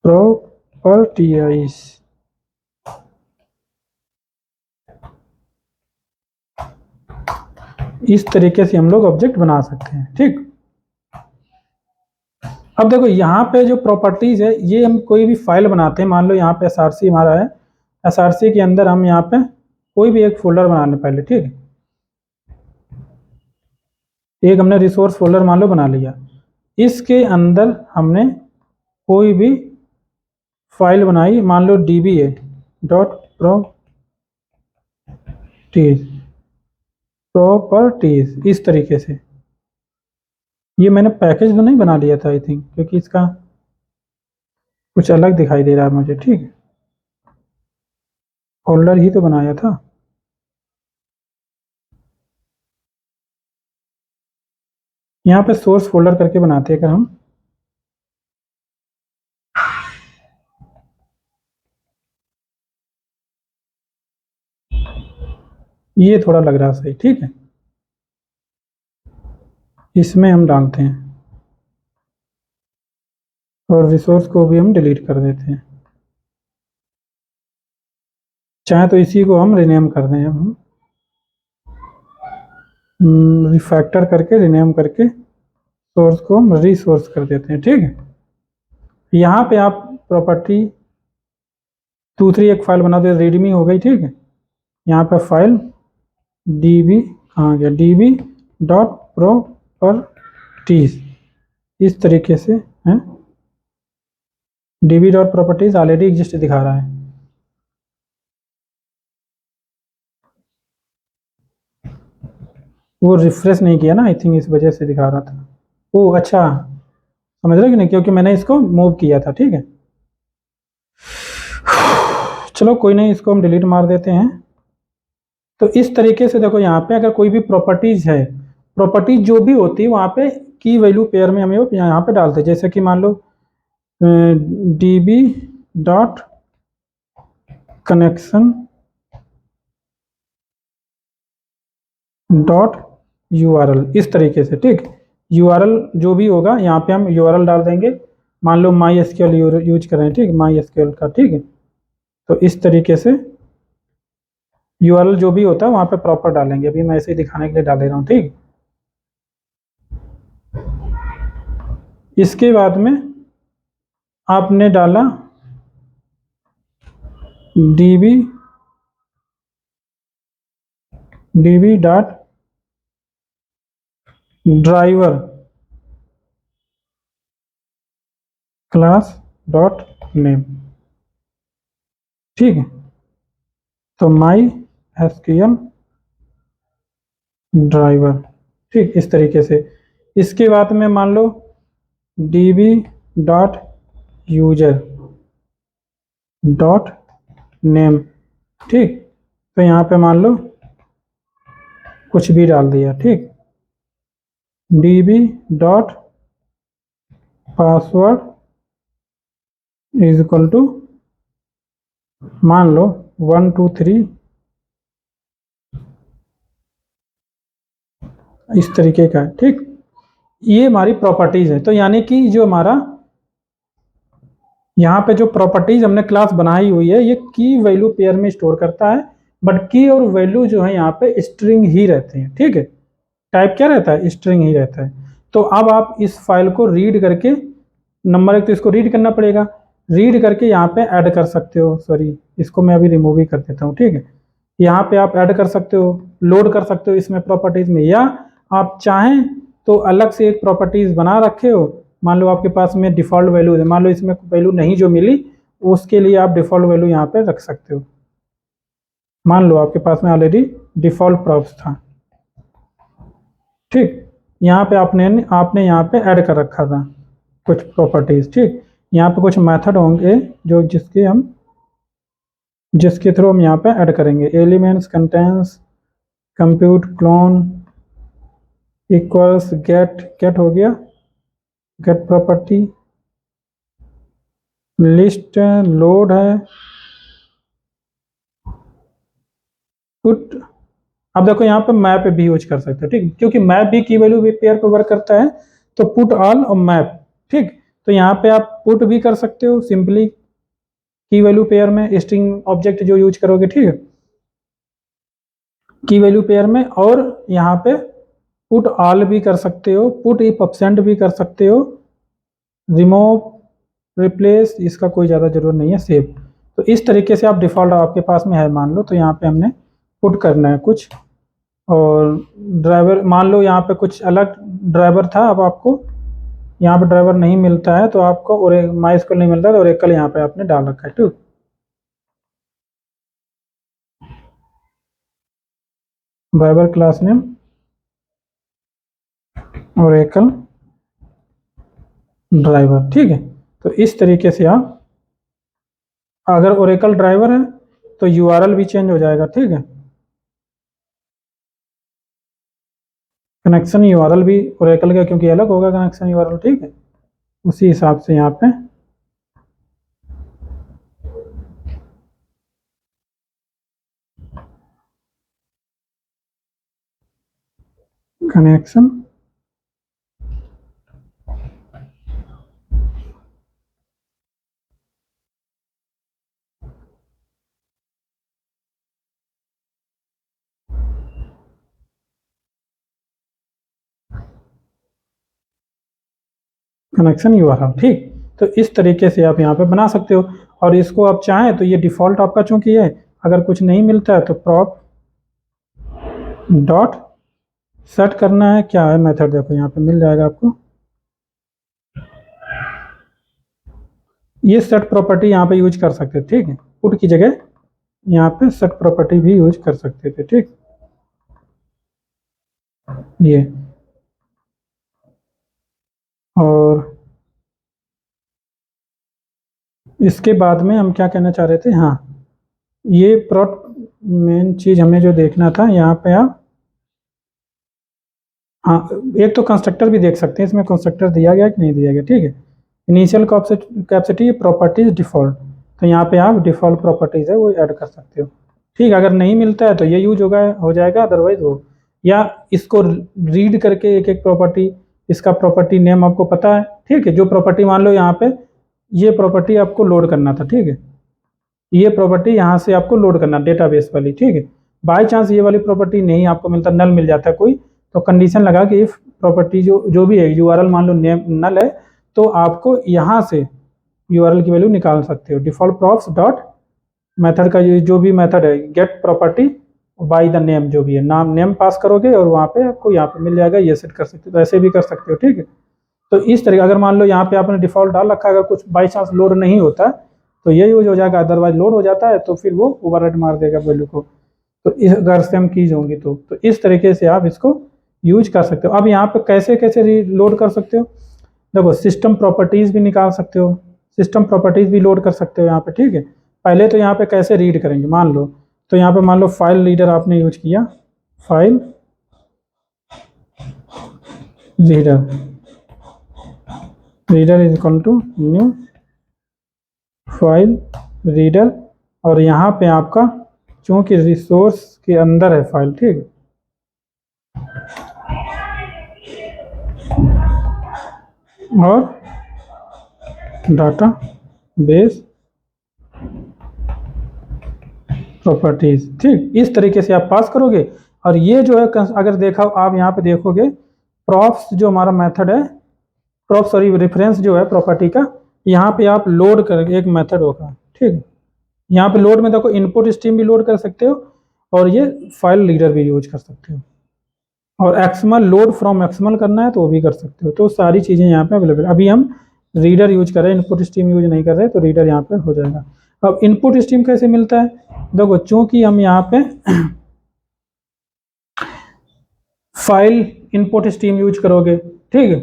प्रॉपर्टीज इस तरीके से हम लोग ऑब्जेक्ट बना सकते हैं, ठीक। अब देखो यहाँ पे जो प्रॉपर्टीज है, ये हम कोई भी फाइल बनाते हैं, मान लो यहाँ पे एसआरसी हमारा है, एसआरसी के अंदर हम यहाँ पे कोई भी एक फोल्डर बना लें पहले, ठीक है। एक हमने रिसोर्स फोल्डर मान लो बना लिया, इसके अंदर हमने कोई भी फाइल बनाई, मान लो डीबी है डॉट प्रॉपर्टीज इस तरीके से। ये मैंने पैकेज तो नहीं बना लिया था आई थिंक, क्योंकि इसका कुछ अलग दिखाई दे रहा है मुझे, ठीक है। फोल्डर ही तो बनाया था। यहाँ पे सोर्स फोल्डर करके बनाते हैं अगर हम, ये थोड़ा लग रहा है सही, ठीक है। इसमें हम डालते हैं और रिसोर्स को भी हम डिलीट कर देते हैं, चाहे तो इसी को हम रिनेम कर दें, हम रिफैक्टर करके रिनेम करके सोर्स को हम रिसोर्स कर देते हैं, ठीक है। यहाँ पे आप प्रॉपर्टी दूसरी एक फाइल बना दो, रीडमी हो गई, ठीक है। यहाँ पे फाइल db कहाँ गया, db डॉट प्रॉपर्टीज इस तरीके से है। db dot properties already exist दिखा रहा है, वो रिफ्रेश नहीं किया ना आई थिंक, इस वजह से दिखा रहा था। ओ अच्छा, समझ रहे कि नहीं, क्योंकि मैंने इसको मूव किया था, ठीक है। चलो कोई नहीं, इसको हम डिलीट मार देते हैं। तो इस तरीके से देखो, यहाँ पे अगर कोई भी प्रॉपर्टीज है, प्रॉपर्टीज जो भी होती है वहाँ पे की वैल्यू पेयर में हमें यहाँ पे डालते हैं। जैसे कि मान लो db dot connection dot URL इस तरीके से, ठीक। यूआरएल जो भी होगा यहाँ पे हम यूआरएल डाल देंगे, मान लो माई एसक्यूएल यूज कर रहे हैं, ठीक, माई एसक्यूएल का, ठीक है। तो इस तरीके से यूआरएल जो भी होता है वहाँ पे प्रॉपर डालेंगे, अभी मैं ऐसे ही दिखाने के लिए डाल दे रहा हूँ, ठीक। इसके बाद में आपने डाला db dot driver class dot name, ठीक है। तो माई एसक्यूएल ड्राइवर, ठीक, इस तरीके से। इसके बाद में मान लो db dot user dot name, ठीक। तो यहाँ पे मान लो कुछ भी डाल दिया, ठीक। db dot password is equal to मान लो 1 2 3 इस तरीके का, ठीक। ये हमारी प्रॉपर्टीज है। तो यानी कि जो हमारा यहाँ पे जो प्रॉपर्टीज हमने क्लास बनाई हुई है, ये की वैल्यू पेयर में स्टोर करता है, बट की और वैल्यू जो है यहाँ पे स्ट्रिंग ही रहते हैं, ठीक है। टाइप क्या रहता है, स्ट्रिंग ही रहता है। तो अब आप इस फाइल को रीड करके नंबर एक तो इसको रीड करना पड़ेगा, रीड करके यहाँ पे ऐड कर सकते हो। सॉरी, इसको मैं अभी रिमूव ही कर देता हूँ, ठीक है। यहाँ पे आप ऐड कर सकते हो, लोड कर सकते हो इसमें प्रॉपर्टीज में, या आप चाहें तो अलग से एक प्रॉपर्टीज बना रखे हो। मान लो आपके पास में डिफ़ॉल्ट वैल्यू है, मान लो इसमें वैल्यू नहीं जो मिली, उसके लिए आप डिफ़ॉल्ट वैल्यू यहाँ पे रख सकते हो। मान लो आपके पास में ऑलरेडी डिफ़ॉल्ट प्रॉप्स था, ठीक। यहाँ पे आपने यहाँ पे ऐड कर रखा था कुछ प्रॉपर्टीज, ठीक। यहाँ पे कुछ मेथड होंगे जो जिसके थ्रू हम यहाँ पे ऐड करेंगे। Elements contents compute clone equals get हो गया, गेट प्रॉपर्टी, लिस्ट लोड है, पुट। अब देखो यहाँ पे मैप भी यूज कर सकते हो, ठीक, क्योंकि मैप भी की वैल्यू भी पेयर पे वर्क करता है, तो पुट ऑल और मैप, ठीक। तो यहाँ पे आप पुट भी कर सकते हो सिंपली की वैल्यू पेयर में, स्ट्रिंग ऑब्जेक्ट जो यूज करोगे, ठीक है, की वैल्यू पेयर में। और यहाँ पे पुट ऑल भी कर सकते हो, पुट इफ एब्सेंट भी कर सकते हो, रिमूव रिप्लेस इसका कोई ज़्यादा जरूरत नहीं है, सेव। तो इस तरीके से आप डिफ़ॉल्ट आपके पास में है मान लो, तो यहाँ पे हमने पुट करना है कुछ। और ड्राइवर मान लो यहाँ पे कुछ अलग ड्राइवर था, अब आपको यहाँ पे ड्राइवर नहीं मिलता है, तो आपको और माइस्क्ल नहीं मिलता है, तो ओरेकल यहाँ पे आपने डाल रखा है, ठीक। Driver class name Oracle driver, ठीक है। तो इस तरीके से आप, अगर ओरेकल ड्राइवर है तो यूआरएल भी चेंज हो जाएगा, ठीक है। कनेक्शन यूआरएल भी ओरेकल का क्योंकि अलग होगा कनेक्शन यूआरएल, ठीक है। उसी हिसाब से यहाँ पे कनेक्शन कनेक्शन यूआरएल, ठीक। तो इस तरीके से आप यहाँ पे बना सकते हो। और इसको आप चाहें तो ये डिफ़ॉल्ट आपका चूंकि है, अगर कुछ नहीं मिलता है तो प्रॉप डॉट सेट करना है, क्या है मेथड, देखो यहाँ पे मिल जाएगा आपको। ये सेट प्रॉपर्टी यहाँ पे यूज कर सकते थे, ठीक है। पुट की जगह यहाँ पे सेट प्रॉपर्टी भी यूज कर सकते थे, ठीक। ये और इसके बाद में हम क्या कहना चाह रहे थे, हाँ, ये प्रोट मेन चीज़ हमें जो देखना था यहाँ पे आप, हाँ, एक तो कंस्ट्रक्टर भी देख सकते हैं, इसमें कंस्ट्रक्टर दिया गया कि नहीं दिया गया, ठीक है। इनिशियल कैपेसिटी प्रॉपर्टीज डिफ़ॉल्ट, तो यहाँ पे आप डिफ़ॉल्ट प्रॉपर्टीज़ है वो ऐड कर सकते हो, ठीक। अगर नहीं मिलता है तो ये यूज हो जाएगा, अदरवाइज हो, या इसको रीड करके एक एक प्रॉपर्टी, इसका प्रॉपर्टी नेम आपको पता है, ठीक है। जो प्रॉपर्टी मान लो यहाँ पे ये प्रॉपर्टी आपको लोड करना था, ठीक है, ये प्रॉपर्टी यहाँ से आपको लोड करना डेटाबेस वाली, ठीक है। बाय चांस ये वाली प्रॉपर्टी नहीं आपको मिलता, नल मिल जाता है कोई, तो कंडीशन लगा कि इफ प्रॉपर्टी जो भी है यूआरएल मान लो नेम नल है, तो आपको यहाँ से यूआरएल की वैल्यू निकाल सकते हो। डिफ़ॉल्ट प्रॉप्स डॉट मेथड का जो भी मेथड है, get property by the name, जो भी है नाम नेम पास करोगे और वहाँ पे आपको यहाँ पे मिल जाएगा, ये सेट कर सकते हो, तो ऐसे भी कर सकते हो, ठीक है। तो इस तरीके अगर मान लो यहाँ पे आपने डिफ़ॉल्ट डाल रखा है, अगर कुछ बाई चांस लोड नहीं होता तो ये यूज हो जाएगा, अदरवाइज लोड हो जाता है तो फिर वो ओवरराइट मार देगा वैल्यू को। तो इस अगर से हम कीज होंगी तो इस तरीके से आप इसको यूज कर सकते हो। अब यहाँ पे कैसे कैसे लोड कर सकते हो, देखो सिस्टम प्रॉपर्टीज़ भी निकाल सकते हो, सिस्टम प्रॉपर्टीज़ भी लोड कर सकते हो यहाँ पे, ठीक है। पहले तो यहाँ पे कैसे रीड करेंगे, मान लो, तो यहाँ पे मान लो फाइल रीडर आपने यूज किया, file reader is equal to new file reader, और यहाँ पे आपका चूंकि रिसोर्स के अंदर है फाइल, ठीक, और डाटा बेस प्रॉपर्टीज, ठीक। इस तरीके से आप पास करोगे। और ये जो है अगर देखा आप यहाँ पे देखोगे, प्रॉप्स जो हमारा मेथड है रेफरेंस जो है प्रॉपर्टी का, यहाँ पे आप लोड कर एक मेथड होगा, ठीक है। यहाँ पे लोड में देखो इनपुट स्ट्रीम भी लोड कर सकते हो और ये फाइल रीडर भी यूज कर सकते हो, और एक्सएमएल लोड फ्रॉम एक्सएमएल करना है तो वो भी कर सकते हो। तो सारी चीज़ें यहाँ पे अवेलेबल। अभी हम रीडर यूज कर रहे हैं, इनपुट स्ट्रीम यूज नहीं कर रहे, तो रीडर यहाँ पे हो जाएगा। अब इनपुट स्ट्रीम कैसे मिलता है, देखो चूंकि हम यहाँ पे फाइल इनपुट स्ट्रीम यूज करोगे, ठीक है,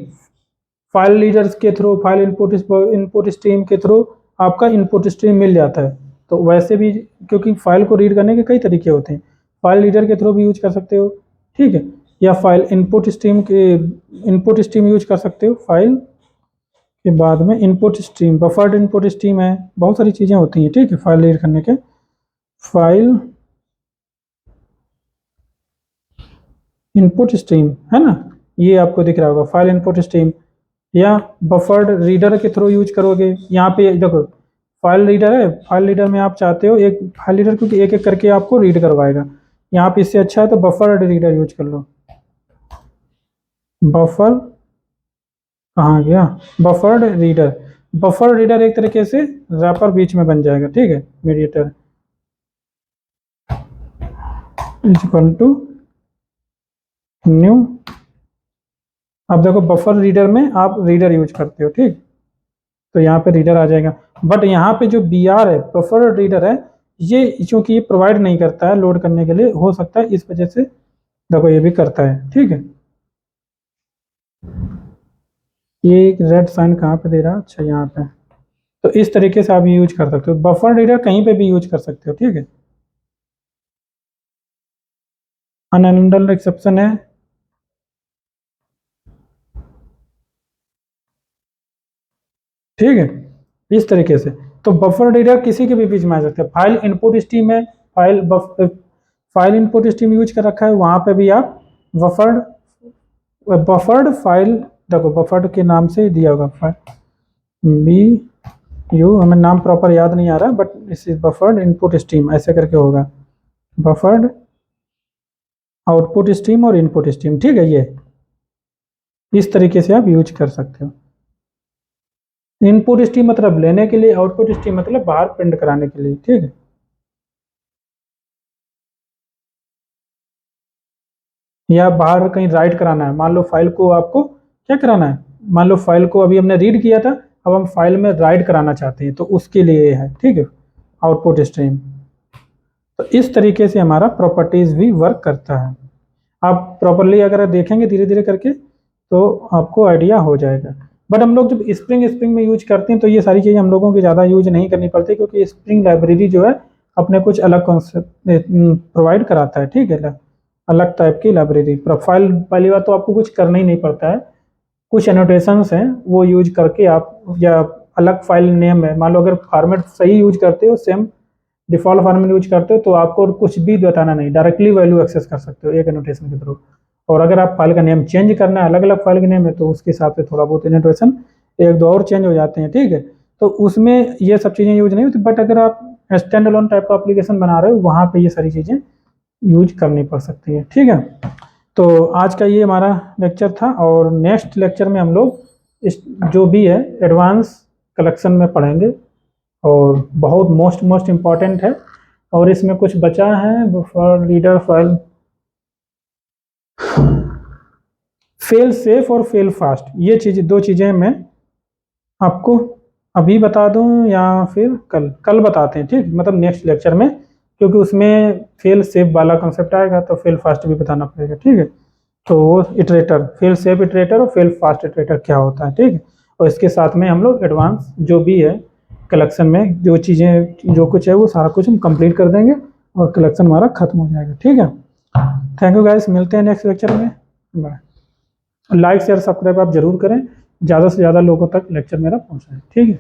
फाइल रीडर्स के थ्रू, फाइल इनपुट स्ट्रीम के थ्रू आपका इनपुट स्ट्रीम मिल जाता है। तो वैसे भी क्योंकि फाइल को रीड करने के कई तरीके होते हैं, फाइल रीडर के थ्रू भी यूज कर सकते हो, ठीक है, या फाइल इनपुट स्ट्रीम यूज कर सकते हो। फाइल के बाद में input stream, buffered input stream है, बहुत सारी चीज़ें होती हैं, ठीक है, फाइल रीड करने के। फाइल इनपुट स्ट्रीम है ना, ये आपको दिख रहा होगा फाइल इनपुट स्ट्रीम, या बफर्ड रीडर के थ्रू यूज करोगे। यहाँ पे देखो फाइल रीडर है, फाइल रीडर में आप चाहते हो एक फाइल रीडर, क्योंकि एक एक करके आपको रीड करवाएगा, यहाँ पे इससे अच्छा है तो बफर्ड रीडर यूज कर लो। बफर कहाँ गया, बफर्ड रीडर। बफर रीडर एक तरीके से रैपर बीच में बन जाएगा, ठीक है, मीडिएटर इक्वल टू न्यू। अब देखो बफर रीडर में आप रीडर यूज करते हो, ठीक, तो यहाँ पे रीडर आ जाएगा। बट यहाँ पे जो बी आर है, बफर रीडर है, ये चूंकि ये प्रोवाइड नहीं करता है लोड करने के लिए, हो सकता है इस वजह से, देखो ये भी करता है, ठीक है। ये एक रेड साइन कहाँ पे दे रहा है, अच्छा यहाँ पे। तो इस तरीके से आप यूज कर सकते हो, बफर रीडर कहीं पे भी यूज कर सकते हो, ठीक है। अनहैंडल्ड एक्सेप्शन है, ठीक है, इस तरीके से। तो बफर रीडर किसी के भी बीच में आ सकते हैं। फाइल इनपुट स्ट्रीम है, फाइल इनपुट स्ट्रीम यूज कर रखा है, वहां पे भी आप बफर्ड फाइल, देखो बफर्ड के नाम से दिया होगा, फाइल बी यू, हमें नाम प्रॉपर याद नहीं आ रहा, but this is buffered input stream, ऐसे करके होगा, बफर्ड आउटपुट स्ट्रीम और इनपुट स्ट्रीम, ठीक है। ये इस तरीके से आप यूज कर सकते हो। इनपुट स्ट्रीम मतलब लेने के लिए, आउटपुट स्ट्रीम मतलब बाहर प्रिंट कराने के लिए, ठीक है। या बाहर कहीं राइट कराना है, मान लो फाइल को आपको क्या कराना है, मान लो फाइल को अभी हमने रीड किया था, अब हम फाइल में राइट कराना चाहते हैं, तो उसके लिए ये है, ठीक है, आउटपुट स्ट्रीम। तो इस तरीके से हमारा प्रॉपर्टीज भी वर्क करता है। आप प्रॉपरली अगर देखेंगे धीरे धीरे करके तो आपको आइडिया हो जाएगा। बट हम लोग जब स्प्रिंग में यूज करते हैं तो ये सारी चीज़ें हम लोगों की ज़्यादा यूज नहीं करनी पड़ती, क्योंकि स्प्रिंग लाइब्रेरी जो है अपने कुछ अलग कॉन्सेप्ट प्रोवाइड कराता है, ठीक है, अलग टाइप की लाइब्रेरी। प्रोफाइल पहली बात तो आपको कुछ करना ही नहीं पड़ता है, कुछ एनोटेशंस हैं वो यूज करके आप, या अलग फाइल नेम है, मान लो अगर फॉर्मेट सही यूज करते हो, सेम डिफॉल्ट फॉर्मेट यूज करते हो, तो आपको कुछ भी बताना नहीं, डायरेक्टली वैल्यू एक्सेस कर सकते हो एक एनोटेशन के थ्रू। और अगर आप फाइल का नेम चेंज करना है, अलग अलग फाइल के नेम है, तो उसके हिसाब से थोड़ा बहुत एनोटेशन एक दो और चेंज हो जाते हैं, ठीक है। तो उसमें ये सब चीज़ें यूज नहीं होती। बट अगर आप स्टैंड अलोन टाइप का एप्लीकेशन बना रहे हो, वहाँ पे ये सारी चीज़ें यूज करनी पड़ सकती है, ठीक है। तो आज का ये हमारा लेक्चर था, और नेक्स्ट लेक्चर में हम लोग इस जो भी है एडवांस कलेक्शन में पढ़ेंगे, और बहुत मोस्ट इम्पॉर्टेंट है। और इसमें कुछ बचा है for reader file, fail safe और फेल फास्ट, ये चीज़ दो चीज़ें मैं आपको अभी बता दूं या फिर कल बताते हैं, ठीक, मतलब नेक्स्ट लेक्चर में, क्योंकि उसमें फेल सेफ वाला कॉन्सेप्ट आएगा, तो फेल फास्ट भी बताना पड़ेगा, ठीक है। तो वो इटरेटर, फेल सेफ इटरेटर और फेल फास्ट इटरेटर क्या होता है, ठीक है। और इसके साथ में हम लोग एडवांस जो भी है कलेक्शन में जो चीज़ें जो कुछ है वो सारा कुछ हम कंप्लीट कर देंगे, और कलेक्शन हमारा खत्म हो जाएगा, ठीक है। थैंक यू गाइस, मिलते हैं नेक्स्ट लेक्चर में, बाय। लाइक शेयर सब्सक्राइब आप जरूर करें, ज़्यादा से ज़्यादा लोगों तक लेक्चर मेरा पहुँचाएं, ठीक है।